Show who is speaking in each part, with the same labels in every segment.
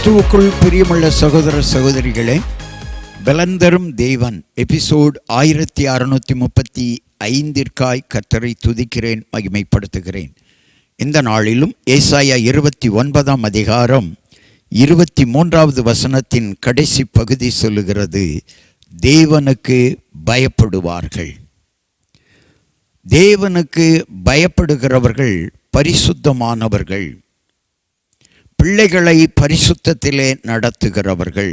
Speaker 1: கிறிஸ்துவுக்குள் பிரியமுள்ள சகோதர சகோதரிகளே, பலந்தரும் தேவன் எபிசோட் 1635 கர்த்தரை துதிக்கிறேன், மகிமைப்படுத்துகிறேன். இந்த நாளிலும் ஏசாயா 29 அதிகாரம் 23வது வசனத்தின் கடைசி பகுதி சொல்லுகிறது, தேவனுக்கு பயப்படுவார்கள். தேவனுக்கு பயப்படுகிறவர்கள் பரிசுத்தமானவர்கள், பிள்ளைகளை பரிசுத்தத்திலே நடத்துகிறவர்கள்,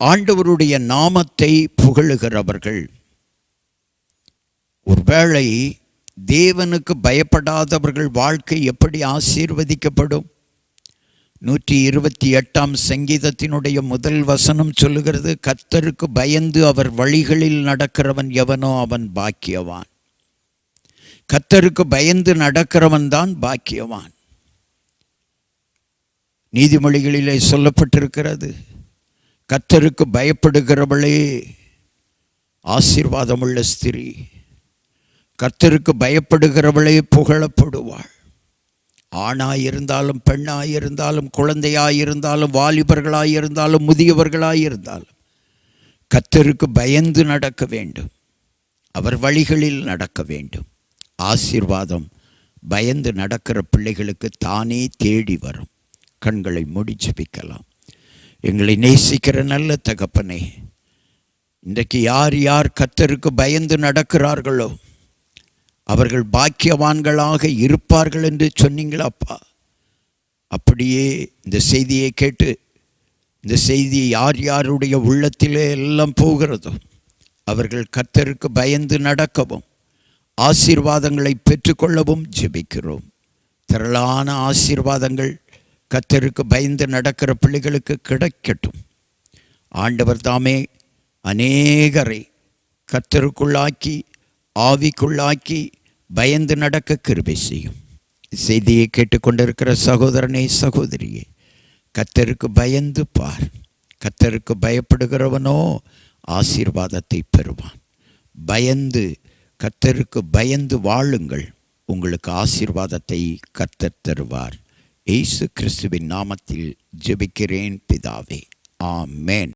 Speaker 1: ஆண்டவருடைய நாமத்தை புகழுகிறவர்கள். ஒருவேளை தேவனுக்கு பயப்படாதவர்கள் வாழ்க்கை எப்படி ஆசீர்வதிக்கப்படும்? 128ஆம் சங்கீதத்தினுடைய முதல் வசனம் சொல்லுகிறது, கர்த்தருக்கு பயந்து அவர் வழிகளில் நடக்கிறவன் எவனோ அவன் பாக்கியவான். கர்த்தருக்கு பயந்து நடக்கிறவன் தான் பாக்கியவான். நீதிமொழிகளிலே சொல்லப்பட்டிருக்கிறது, கர்த்தருக்கு பயப்படுகிறவளே ஆசீர்வாதமுள்ள ஸ்திரீ, கர்த்தருக்கு பயப்படுகிறவளே புகழப்படுவாள். ஆணாயிருந்தாலும் பெண்ணாயிருந்தாலும் குழந்தையாயிருந்தாலும் வாலிபர்களாயிருந்தாலும் முதியவர்களாயிருந்தாலும் கர்த்தருக்கு பயந்து நடக்க வேண்டும், அவர் வழிகளில் நடக்க வேண்டும். ஆசீர்வாதம் பயந்து நடக்கிற பிள்ளைகளுக்கு தானே தேடி வரும். கண்களை மூடி ஜெபிக்கலாம். எங்களை நேசிக்கிற நல்ல தகப்பனே, இன்றைக்கு யார் யார் கர்த்தருக்கு பயந்து நடக்கிறார்களோ அவர்கள் பாக்கியவான்களாக இருப்பார்கள் என்று சொன்னீங்களாப்பா. அப்படியே இந்த செய்தியை கேட்டு, இந்த செய்தி யார் யாருடைய உள்ளத்திலே எல்லாம் போகிறதோ அவர்கள் கர்த்தருக்கு பயந்து நடக்கவும் ஆசீர்வாதங்களை பெற்றுக்கொள்ளவும் ஜெபிக்கிறோம். திரளான ஆசீர்வாதங்கள் கர்த்தருக்கு பயந்து நடக்கிற பிள்ளைகளுக்கு கிடைக்கட்டும். ஆண்டவர் தாமே அநேகரை கர்த்தருக்குள்ளாக்கி ஆவிக்குள்ளாக்கி பயந்து நடக்க கிருபை செய்யும். செய்தியை கேட்டுக்கொண்டிருக்கிற சகோதரனே சகோதரியே, கர்த்தருக்கு பயந்து பார். கர்த்தருக்கு பயப்படுகிறவனோ ஆசீர்வாதத்தை பெறுவான். பயந்து கர்த்தருக்கு பயந்து வாழுங்கள், உங்களுக்கு ஆசீர்வாதத்தை கர்த்தர் தருவார். இயேசு கிறிஸ்துவின் நாமத்தில் ஜெபிக்கிறேன் பிதாவே, ஆமென்.